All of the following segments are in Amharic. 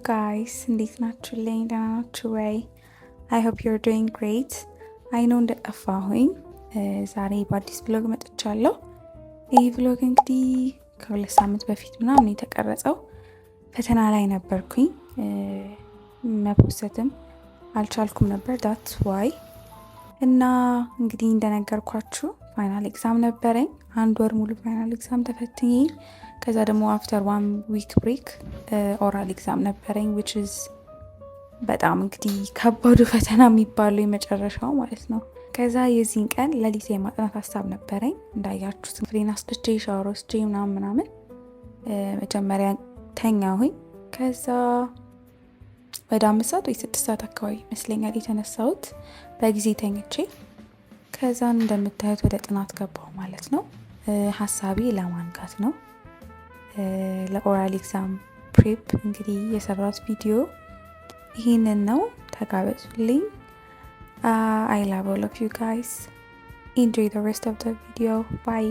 guys, እንዴት ናችሁልኝ? ደህና ናችሁ ወይ? I hope you're doing great. I know እንደጠፋሁኝ ዛሬ በአዲስ ብሎግ መጥቻለሁ። ይህ ብሎግ እንግዲህ ከ2 ሳምንት በፊት ምናምን የተቀረጸው ፈተና ላይ ነበርኩኝ። መፖስተትም አልቻልኩም ነበር that's why እና እንግዲህ እንደነገርኳችሁ ፋይናል ኤግዛም ነበረኝ። 1 ወር ሙሉ ፋይናል ኤግዛም ተፈትኜ ከዛ ደግሞ after 1 week break oral exam ነበረኝ which is በጣም እንግዲህ ከባዱ ፈተና የሚባለው የመጨረሻው ማለት ነው። ከዛ የዚህን ቀን ለሊት የማጥናት ሀሳብ ነበረኝ። እንዳያችሁት ፍሬን አስጥቼ ሻወር ወስጄ ምናምን መጀመሪያ ተኛሁኝ። ከዛ ወደ 5 ሰዓት ወይ 6 ሰዓት አካባቢ ይመስለኛል የተነሳሁት በጊዜ ተኝቼ። ከዛ እንደምታዩት ወደ ጥናት ገባሁ ማለት ነው። ሀሳቤ ለማንጋት ነው። ለኦራል ኤግዛም ፕሬፕ እንግዲህ የሰራሁት ቪዲዮ ይህንን ነው። ተጋበዙልኝ። I love all of you guys. Enjoy the rest of the video. Bye.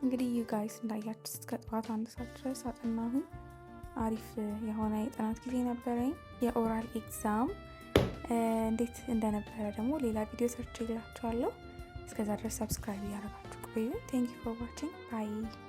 እንግዲህ you guys እንዳያችሁት እስከ ጠዋት 1 ሰዓት ድረስ አጠናሁኝ። አሪፍ የሆነ የጥናት ጊዜ ነበረኝ። የኦራል ኤግዛም እንዴት እንደነበረ ደግሞ ሌላ ቪዲዮ ሰርች ይላችኋለሁ። እስከዛ ድረስ ሰብስክራይብ ያደርጋችሁ ቆዩ። Thank you for watching. Bye.